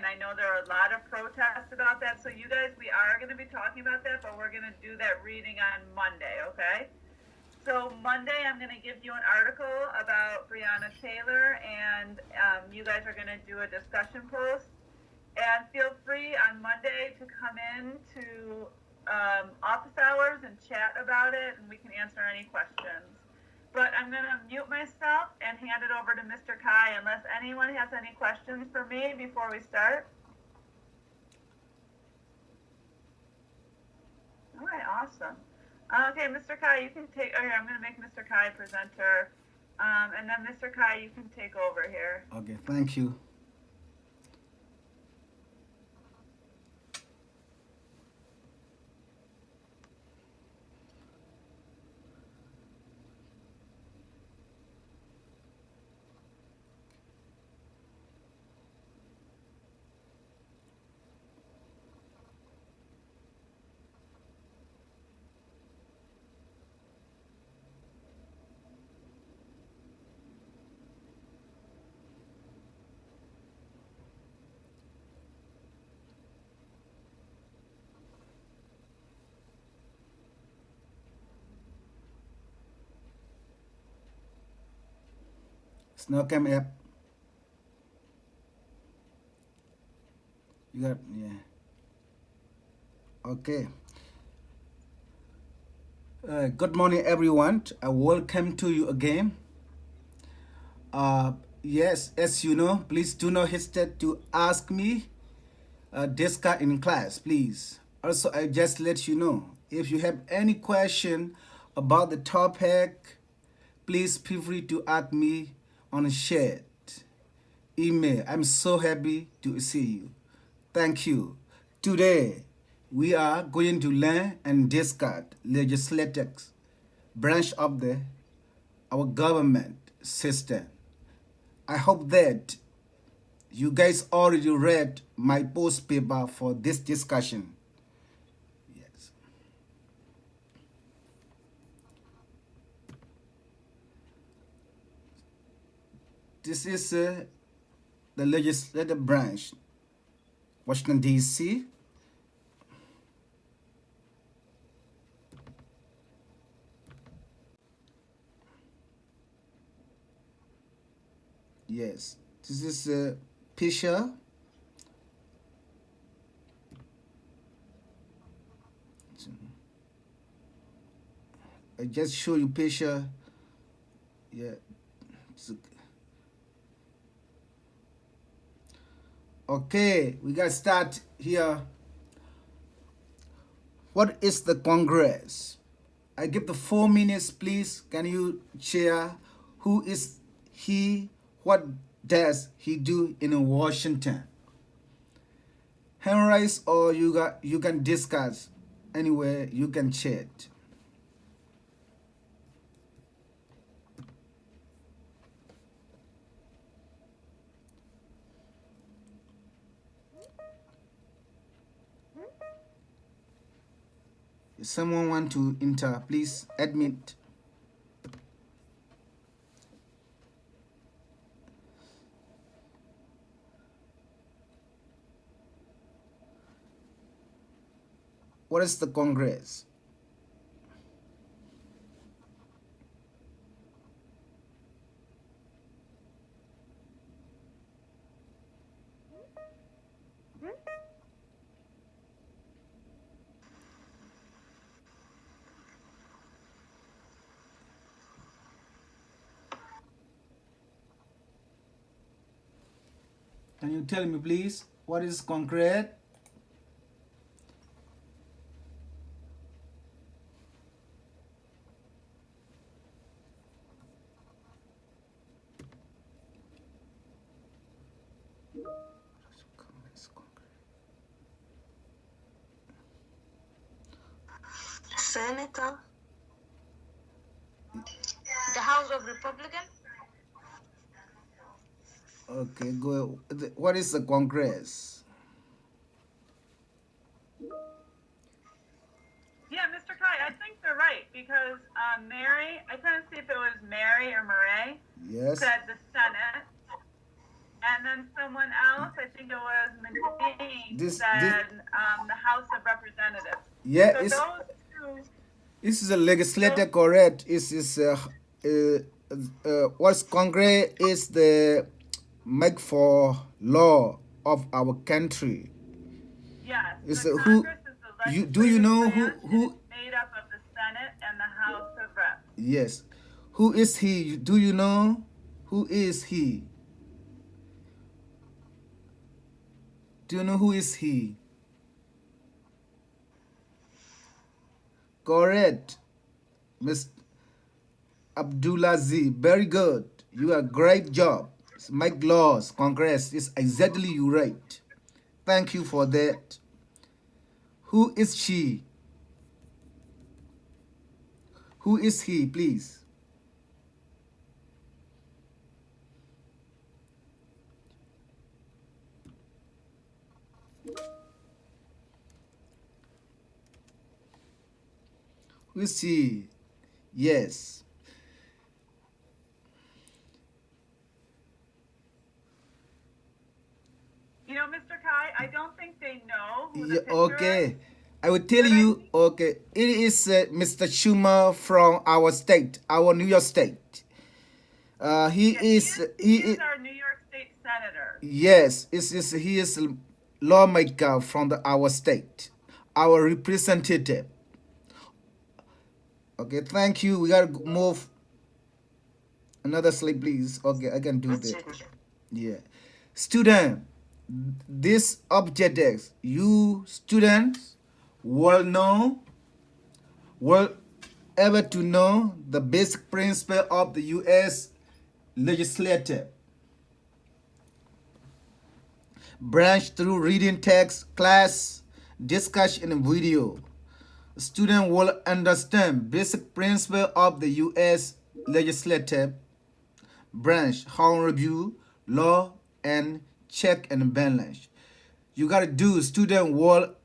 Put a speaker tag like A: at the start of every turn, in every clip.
A: I know there are a lot of protests about that. So you guys, we are going to be talking about that, but we're going to do that reading on Monday, okay? So Monday, I'm going to give you an article about Breonna Taylor, and you guys are going to do a discussion post. And feel free on Monday to come in to office hours and chat about it, and we can answer any questions. But I'm going to mute myself and hand it over to Mr. Kai unless anyone has any questions for me before we start. All right, awesome. Okay, Mr. Kai, you can take, okay, I'm going to make Mr. Kai presenter. And then Mr. Kai, you can take over here.
B: Okay, thank you. Snowcam app. You got, yeah. Okay. Good morning, everyone. Welcome to you again. Yes, as you know, please do not hesitate to ask me discuss in class, please. Also, I just let you know, if you have any question about the topic, please feel free to ask me on chat, email. I'm so happy to see you. Thank you. Today, we are going to learn and discuss legislative branch of our government system. I hope that you guys already read my post paper for this discussion. Yes. This is the legislative branch, Washington, D.C. Yes, this is a picture. I just show you picture. Yeah. Okay, we got to start here. What is the Congress? I give the 4 minutes, please. Can you share who is he? What does he do in Washington? Hand raise or you can discuss anywhere you can chat. If someone want to enter, please admit. What is the Congress? Can you tell me, please, what is concrete?
C: Senator, the House of Republican.
B: Okay, go. What is the Congress?
A: Yeah, Mr. Kai, I think they're right because Mary, I couldn't see if it was Mary or Murray,
B: Yes.
A: said the Senate. And then someone else, I think it was Haynes
B: this
A: said the House of Representatives.
B: yeah,
A: So
B: it's
A: those two,
B: this is a legislator correct. What's Congress is the make for law of our country.
A: yes,
B: Is
A: the
B: who
A: Congress is the
B: you do you
A: legislative
B: know
A: branch, and
B: who
A: it's made up of the Senate and the House of Reps.
B: yes, who is he? Do you know who is he? Do you know who is he? Correct, Miss Abdulaziz. Very good. You are great job. Make laws, Congress is exactly you right. Thank you for that. Who is she? Who is he, please? Who is he? Yes.
A: You know, Mr. Kai, I don't think they know who the
B: Yeah,
A: picture
B: okay.
A: is.
B: I will tell you, okay, it is Mr. Schumer from our state, our New York state. He
A: Yeah,
B: is,
A: he is our New York State Senator.
B: yes, he is a lawmaker from our state, our representative. Okay, thank you. We gotta move another slide, please. Okay, I can do that. Yeah. Student, these objectives, you students will know, will ever to know the basic principle of the U.S. legislative branch through reading text, class, discussion, and video. Student will understand basic principle of the U.S. legislative branch, how review, law, and check and balance. You gotta do. Student will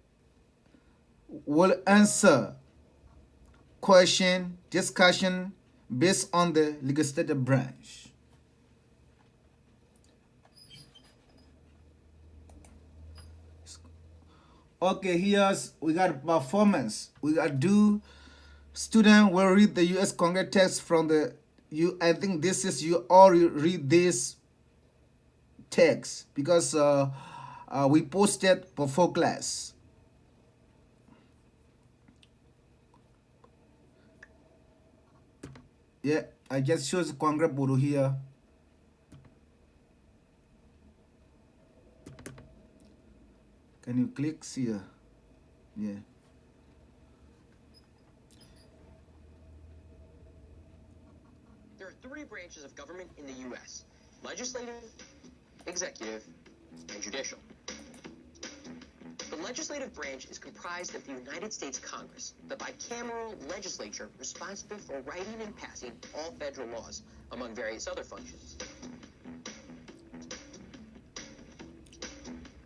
B: answer question, discussion based on the legislative branch. Okay, here's we got performance. We got do. Student will read the U.S. Congress text from the you. I think this is you all read this text because we posted before class. Yeah, I just shows Congress Buru here. Can you click here? Yeah.
D: There are three branches of government in the U.S. legislative, executive, and judicial. The legislative branch is comprised of the United States Congress, the bicameral legislature responsible for writing and passing all federal laws, among various other functions.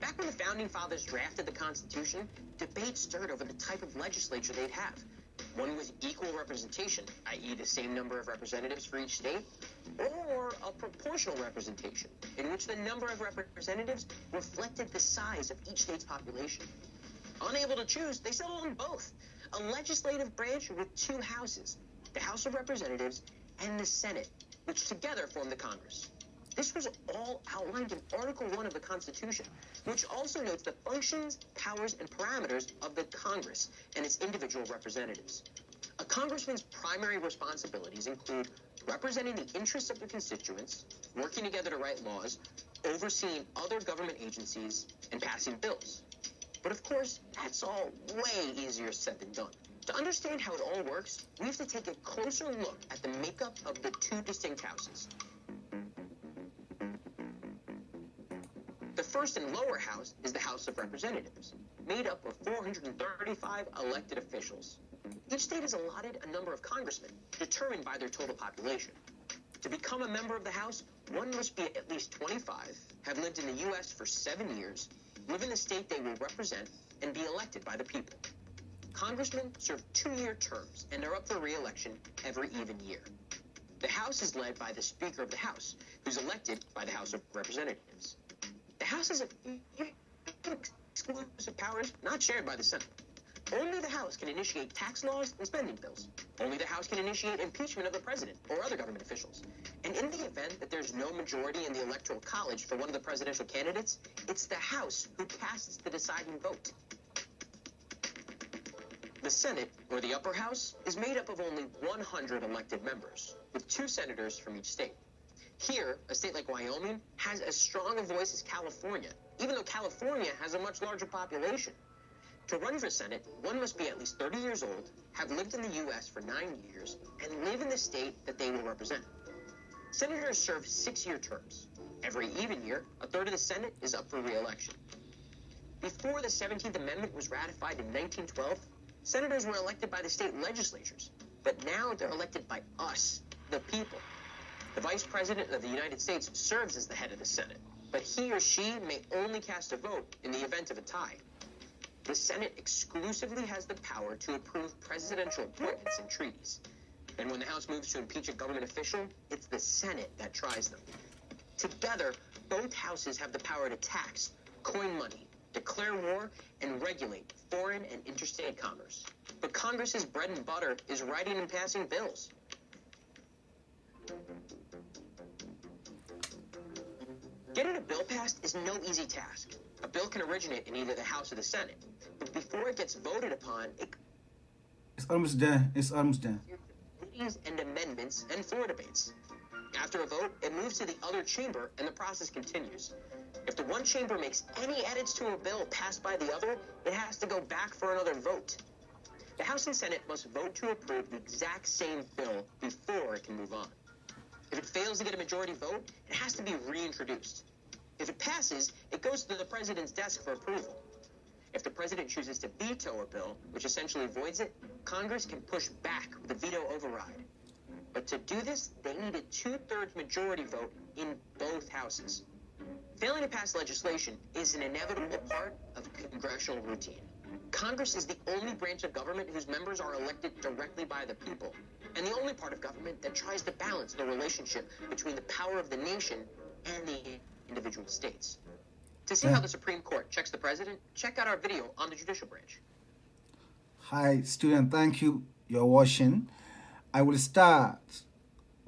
D: Back when the Founding Fathers drafted the Constitution, debate stirred over the type of legislature they'd have. One with equal representation, i.e. the same number of representatives for each state, or a proportional representation, in which the number of representatives reflected the size of each state's population. Unable to choose, they settled on both. A legislative branch with two houses, the House of Representatives and the Senate, which together form the Congress. This was all outlined in Article 1 of the Constitution, which also notes the functions, powers, and parameters of the Congress and its individual representatives. A congressman's primary responsibilities include representing the interests of the constituents, working together to write laws, overseeing other government agencies, and passing bills. But of course, that's all way easier said than done. To understand how it all works, we have to take a closer look at the makeup of the two distinct houses. The first and lower house is the House of Representatives, made up of 435 elected officials. Each state is allotted a number of congressmen, determined by their total population. To become a member of the House, one must be at least 25, have lived in the U.S. for 7 years, live in the state they will represent, and be elected by the people. Congressmen serve 2-year terms and are up for re-election every even year. The House is led by the Speaker of the House, who's elected by the House of Representatives. The House is a exclusive powers not shared by the Senate. Only the House can initiate tax laws and spending bills. Only the House can initiate impeachment of the president or other government officials. And in the event that there's no majority in the Electoral College for one of the presidential candidates, it's the House who casts the deciding vote. The Senate, or the upper house, is made up of only 100 elected members, with 2 senators from each state. Here, a state like Wyoming has as strong a voice as California, even though California has a much larger population. To run for Senate, one must be at least 30 years old, have lived in the U.S. for 9 years, and live in the state that they will represent. Senators serve 6-year terms. Every even year, a third of the Senate is up for re-election. Before the 17th Amendment was ratified in 1912, senators were elected by the state legislatures, but now they're elected by us, the people. The Vice President of the United States serves as the head of the Senate, but he or she may only cast a vote in the event of a tie. The Senate exclusively has the power to approve presidential appointments and treaties. And when the House moves to impeach a government official, it's the Senate that tries them. Together, both houses have the power to tax, coin money, declare war, and regulate foreign and interstate commerce. But Congress's bread and butter is writing and passing bills. Getting a bill passed is no easy task. A bill can originate in either the House or the Senate, but before it gets voted upon, it
B: It's almost done. It's almost done.
D: committees and amendments and floor debates. After a vote, it moves to the other chamber, and the process continues. If the one chamber makes any edits to a bill passed by the other, it has to go back for another vote. The House and Senate must vote to approve the exact same bill before it can move on. If it fails to get a majority vote, it has to be reintroduced. If it passes, it goes to the president's desk for approval. If the president chooses to veto a bill, which essentially voids it, Congress can push back with a veto override. But to do this, they need a 2/3 majority vote in both houses. Failing to pass legislation is an inevitable part of congressional routine. Congress is the only branch of government whose members are elected directly by the people, and the only part of government that tries to balance the relationship between the power of the nation and the individual states. To see how the Supreme Court checks the president, check out our video on the judicial branch.
B: Hi, student. Thank you. You're watching. I will start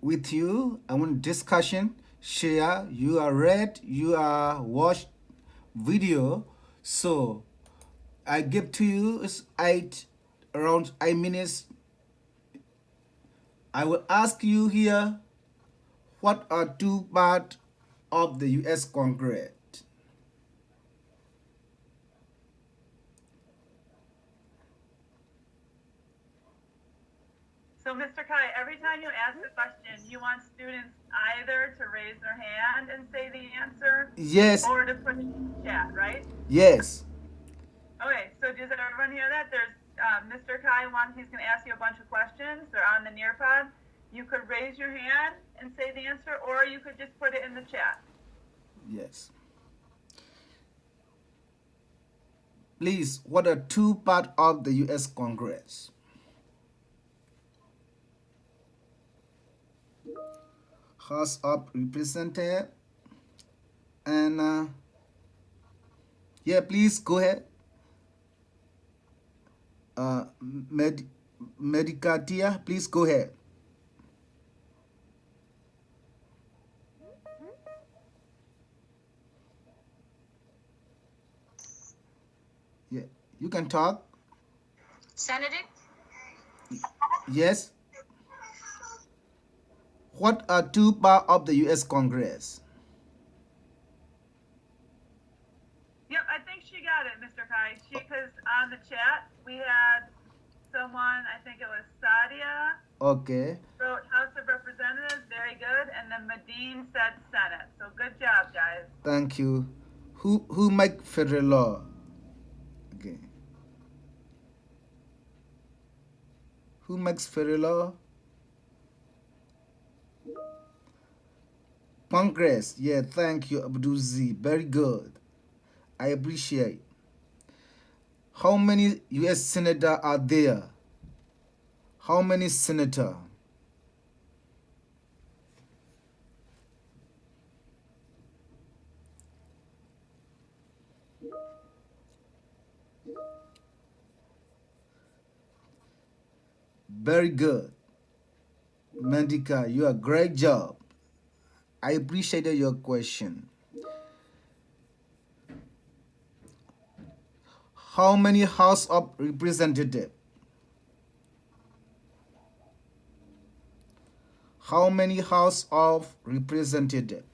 B: with you. I want discussion, share. You are read. You are watched video. So I give to you is around 8 minutes. I will ask you here, what are 2 parts of the U.S. Congress?
A: So, Mr. Kai, every time you ask a question, you want students either to raise their hand and say the answer,
B: Yes.
A: or to put it in the chat, right?
B: Yes.
A: Okay, so does everyone hear that? There's Mr. Kai he's going to ask you a bunch of questions. They're on the Nearpod. You could raise your hand and say the answer, or you could just put it in the chat.
B: Yes. Please, what are 2 parts of the U.S. Congress? House of Representatives and yeah, please go ahead. Medicatia, please go ahead. Yeah, you can talk.
C: Senator?
B: Yes. What are 2 parts of the U.S. Congress?
A: Yep, I think she got it, Mr. Kai. Because on the chat, we had someone, I think it was Sadia,
B: Okay.
A: wrote House of Representatives, very good. And then Medine said Senate. So good job, guys.
B: Thank you. Who make federal law? Okay. Who makes federal law? Congress. Yeah, thank you, Abdul Z. Very good. I appreciate. How many U.S. senators are there? How many senators? Very good. Mandika, you are great job. I appreciated your question. How many House of Representatives? How many House of Representatives?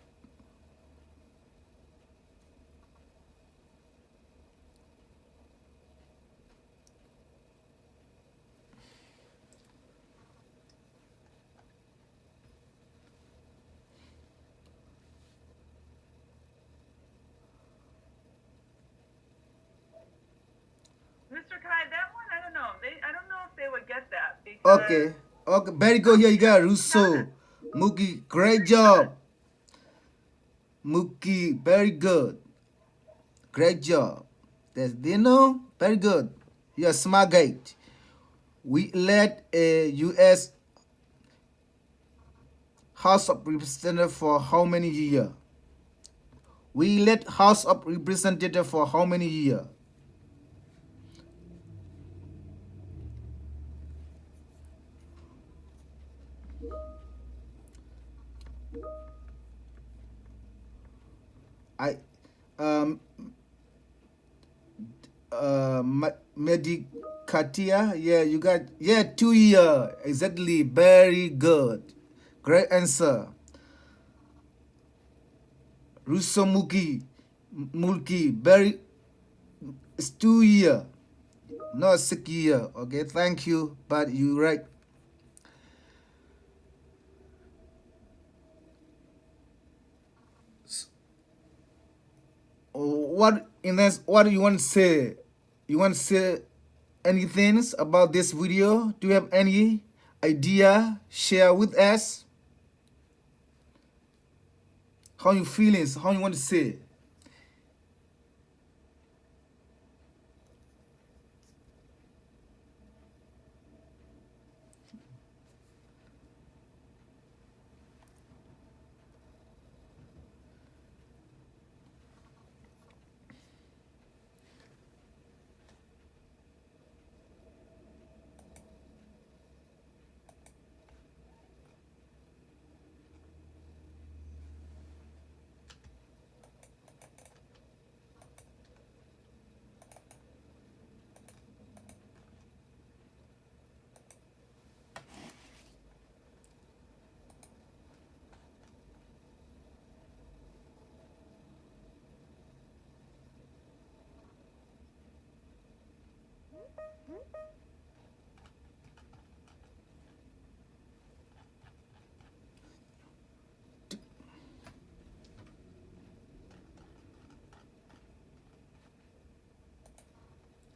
A: Mr. Kai, that one, I don't know. I don't know if they would get that because
B: Okay. Okay. Very good. Here you got Russo. Mookie, great job. Mookie, very good. Great job. That's Dino. Very good. You're a smart guy. We elect a U.S. House of Representatives for how many years? We elect House of Representatives for how many years? I um Medicatia, yeah, you got 2 years exactly. Very good, great answer. Rusomuki Mulki, very, it's 2 years, not 6 years. Okay, thank you, but you right. What in this? What do you want to say? You want to say anything about this video? Do you have any idea? Share with us. How you feeling? How you want to say?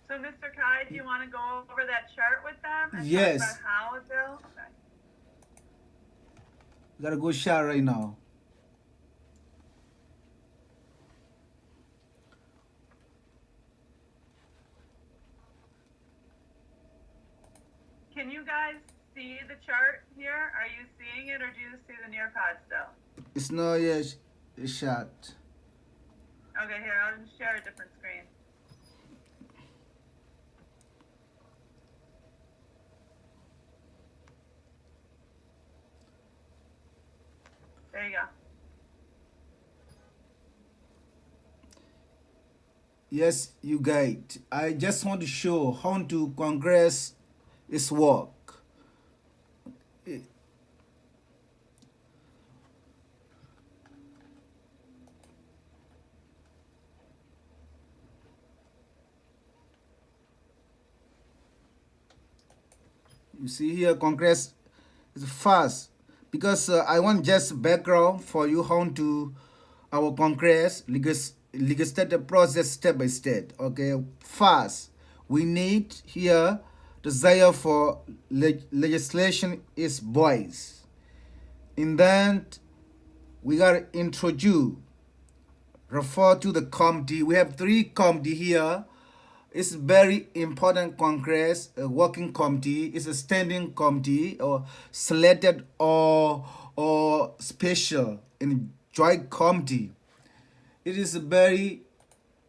A: So, Mr. Kai, do you want to go over that chart with them and
B: Yes.
A: talk about how it will? Okay.
B: Gotta go shower right now.
A: Can you guys see the chart here? Are you seeing it, or do you see the Nearpod still?
B: It's not yet a shot.
A: Okay, here, I'll just share a different screen. There you go.
B: Yes, you guys. I just want to show how to Congress is work. You see here, Congress is fast because I want just background for you how to our Congress legislative process step by step. Okay, fast. We need here desire for legislation is boys. And then we gotta introduce, refer to the committee. We have 3 committee here. It's very important Congress, a working committee. It's a standing committee or selected or special in joint committee. It is very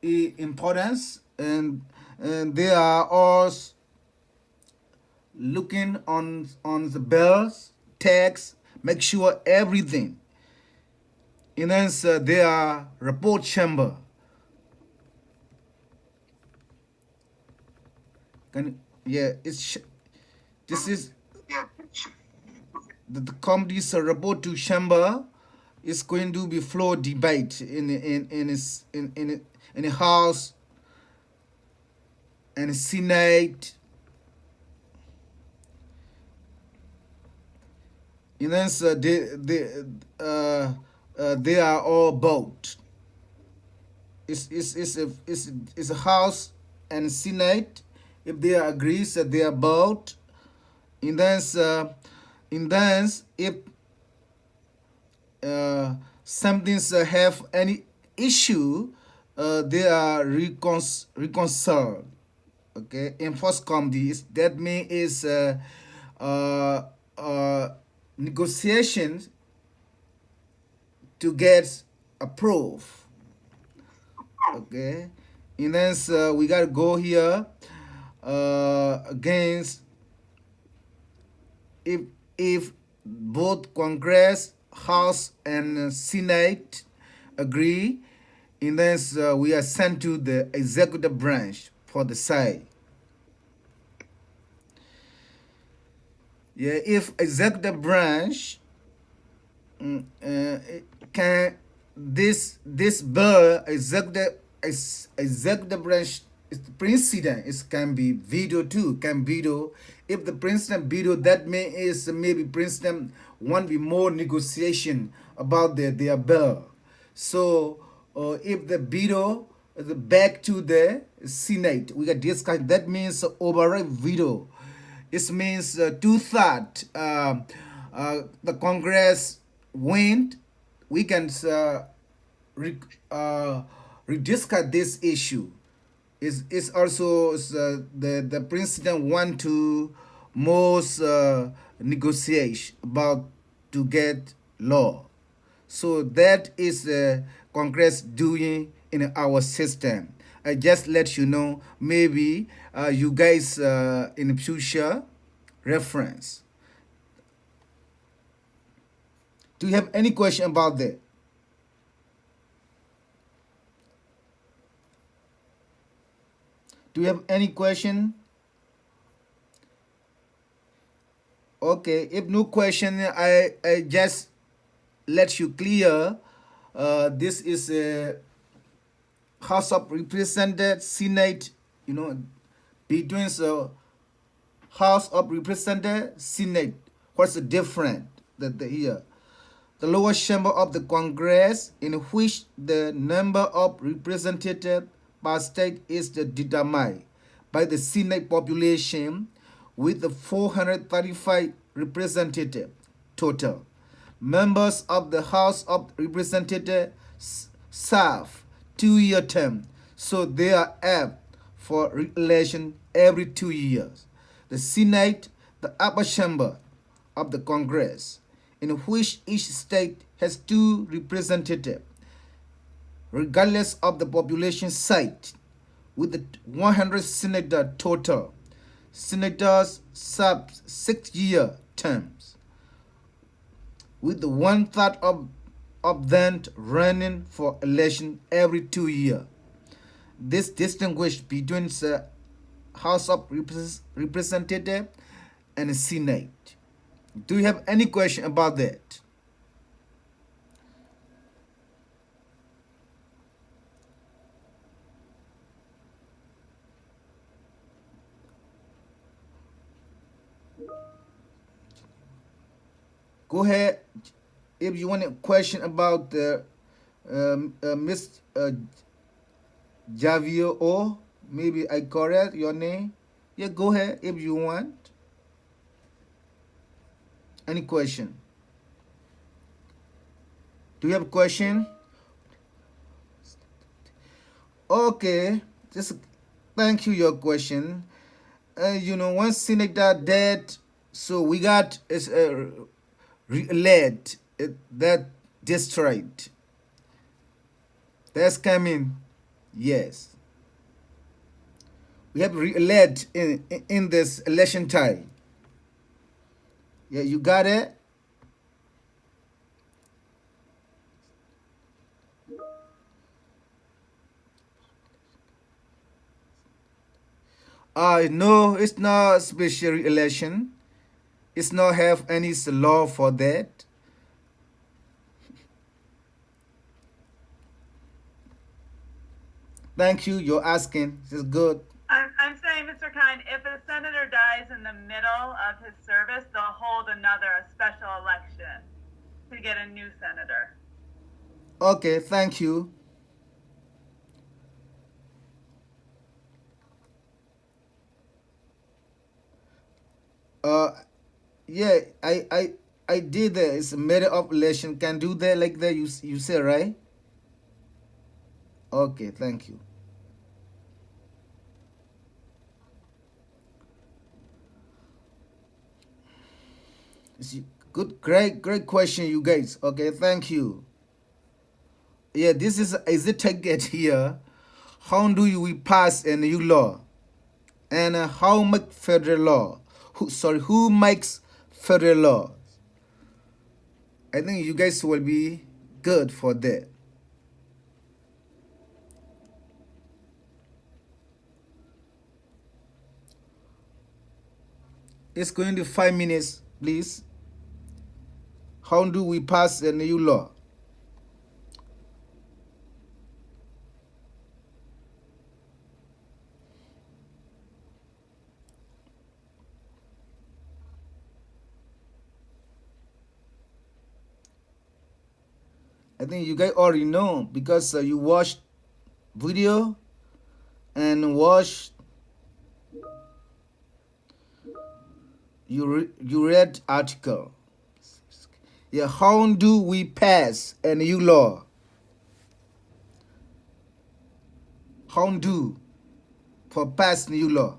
B: important, and they are all looking on the bells, tags, make sure everything. And then there are report chamber. This is the committee's report to chamber is going to be floor debate in a house and a senate. And then they are all both. It's a house and senate. If they agree that they are both, and then if something have any issue, they are reconciled. Okay, in first comedy, that means is negotiations to get approved. Okay, and then we gotta go here against if both Congress, House, and Senate agree, and then we are sent to the executive branch for the say. Yeah, if executive branch can this bill executive branch president can be veto too, can veto. If the president veto, that means maybe president want be more negotiation about their bill. So if the veto the back to the senate, we got discuss. That means override veto. It means 2/3 the Congress win. We can rediscuss this issue. Is also the president want to most negotiate about to get law. So that is Congress doing in our system. I just let you know, maybe you guys in the future reference. Do you have any question about that? Do you have any question? Okay, if no question, I just let you clear. This is a House of Representatives, Senate, between the House of Representatives, Senate. What's the difference here? The lower chamber of the Congress, in which the number of representatives per state is determined by the Senate population, with the 435 representatives total. Members of the House of Representatives serve 2-year term, so they are up for re-election every 2 years. The Senate, the upper chamber of the Congress, in which each state has 2 representatives, regardless of the population size, with the 100 senator total. Senators serve 6-year terms, with the 1/3 of them running for election every 2 years. This distinguishes between the House of Representatives and the Senate. Do you have any question about that? Go ahead. If you want a question about Miss Javio, or maybe I correct your name. Yeah, go ahead if you want. Any question? Do you have a question? Okay, just thank you your question. One senator dead, so we got re-elect that district. That's coming. Yes. We have re-elect in this election time. Yeah, you got it? No, it's not special election. It's not have any law for that. Thank you. You're asking. It's good.
A: I'm saying, Mr. Kine, if a senator dies in the middle of his service, they'll hold a special election to get a new senator.
B: Okay, thank you. Uh, yeah, I did that. It's a matter of election. Can do that like that. You say right? Okay, thank you. It's good, great question, you guys. Okay, thank you. Yeah, this is a target here. How do we pass a new law? And how make federal law? Who makes federal law? I think you guys will be good for that. It's going to 5 minutes, please. How do we pass a new law? I think you guys already know because you watched video and watch you read article. Yeah, how do we pass a new law? How do for pass new law?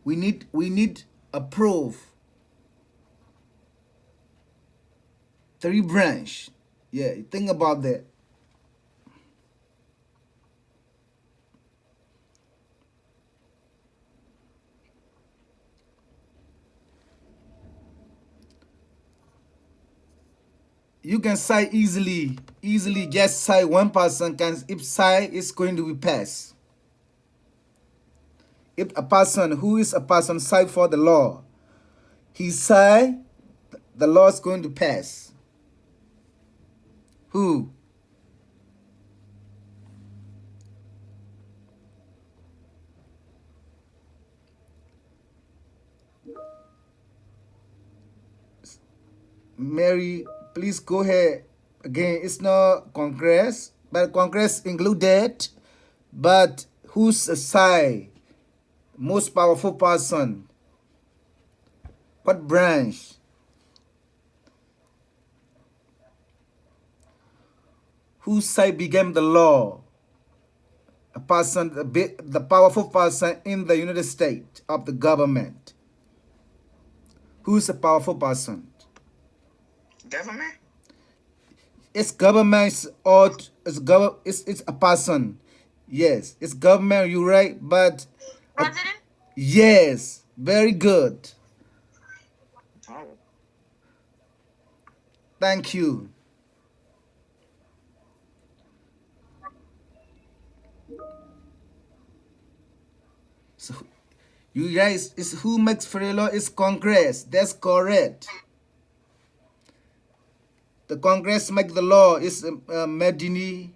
B: We need approve 3 branch. Yeah, think about that. You can say easily just say one person can, if say it's going to be passed. If a person who is a person say for the law, he say the law is going to pass. Who? Mary, please go ahead. Again, it's not Congress, but Congress included. But who's side? Most powerful person? What branch? Whose side became the law? A person, the powerful person in the United States of the government. Who's a powerful person?
E: Government?
B: It's government or it's a person. Yes, it's government. You're right, but
C: President?
B: yes, very good.
E: Oh.
B: Thank you. So you guys, is who makes federal law? Is Congress. That's correct. The Congress make the law. Is Medini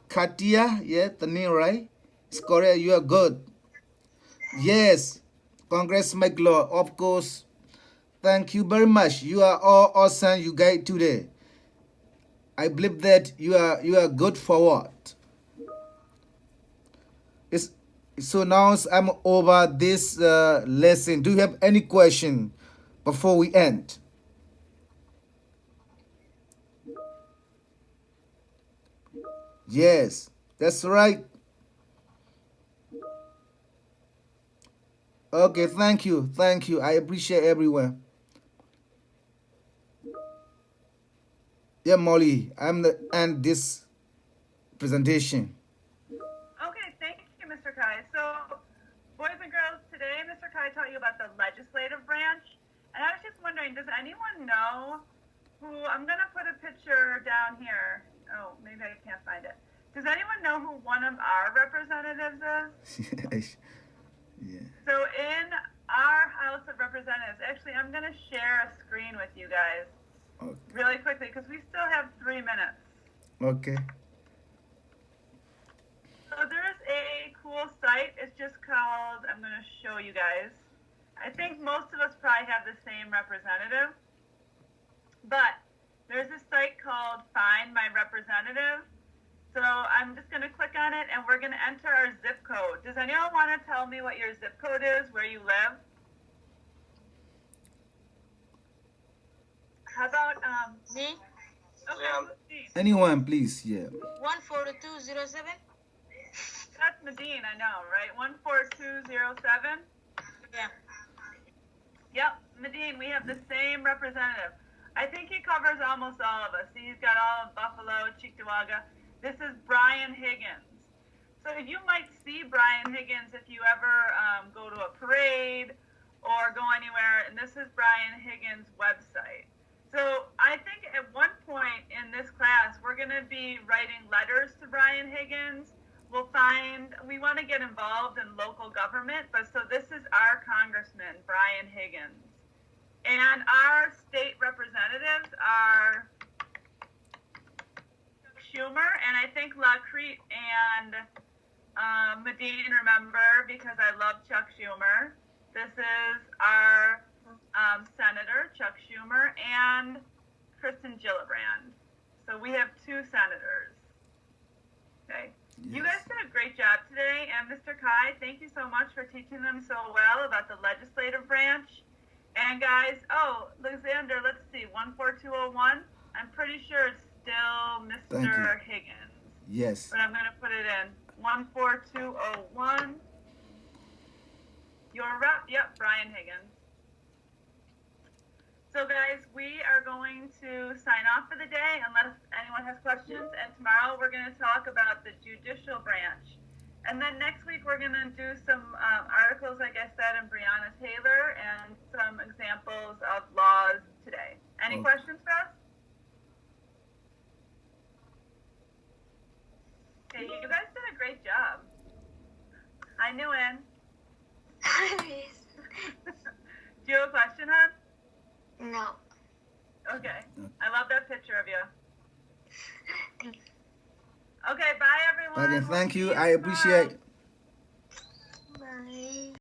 B: Katia. Yeah, the name right. It's correct. You are good. Yes, Congress make law. Of course. Thank you very much. You are all awesome. You guys today. I believe that you are good for what. It's so now I'm over this lesson. Do you have any question before we end? Yes, that's right. Okay, thank you. Thank you. I appreciate everyone. Yeah, Molly, I'm the end this presentation.
A: Okay, thank you, Mr. Kai. So, boys and girls, today Mr. Kai taught you about the legislative branch, and I was just wondering, does anyone know who, I'm going to put a picture down here. Oh, maybe I can't find it. Does anyone know who one of our representatives is?
B: Yeah.
A: So in our House of Representatives, actually, I'm going to share a screen with you guys
B: Okay.
A: really quickly because we still have 3 minutes.
B: Okay.
A: So there's a cool site. It's just called, I'm going to show you guys. I think most of us probably have the same representative, but there's a site called Find My Representative. So I'm just going to click on it, and we're going to enter our zip code. Does anyone want to tell me what your zip code is, where you live? How about,
C: Me?
A: okay, Medine.
B: Anyone, please. Yeah.
C: 14207?
A: That's Medine, I know, right? 14207?
C: Yeah.
A: Yep, Medine, we have the same representative. I think he covers almost all of us. He's got all of Buffalo, Cheektowaga. This is Brian Higgins. So you might see Brian Higgins if you ever go to a parade or go anywhere, and this is Brian Higgins' website. So I think at one point in this class, we're going to be writing letters to Brian Higgins. We want to get involved in local government, but so this is our congressman, Brian Higgins. And our state representatives are Schumer, and I think LaCrete and Medine remember because I love Chuck Schumer. This is our Senator, Chuck Schumer, and Kristen Gillibrand. So we have 2 senators. Okay.
B: Yes.
A: You guys did a great job today, and Mr. Kai, thank you so much for teaching them so well about the legislative branch. And guys, Alexander, let's see, 14201. I'm pretty sure it's still
B: Thank you.
A: Mr. Higgins,
B: Yes.
A: but I'm going to put it in 14201. Your rep, yep, Brian Higgins. So guys, we are going to sign off for the day unless anyone has questions. And tomorrow we're going to talk about the judicial branch. And then next week we're going to do some articles, like I said, in Breonna Taylor and some examples of laws today. Any
B: Okay.
A: questions for us? Okay, you guys did a great job. Hi, Nguyen. Do you have a question, hon?
C: No.
A: Okay. I love that picture of you.
C: Thanks.
A: Okay, bye everyone.
B: Okay,
A: We'll
B: thank
A: see
B: you. I
A: tomorrow.
B: appreciate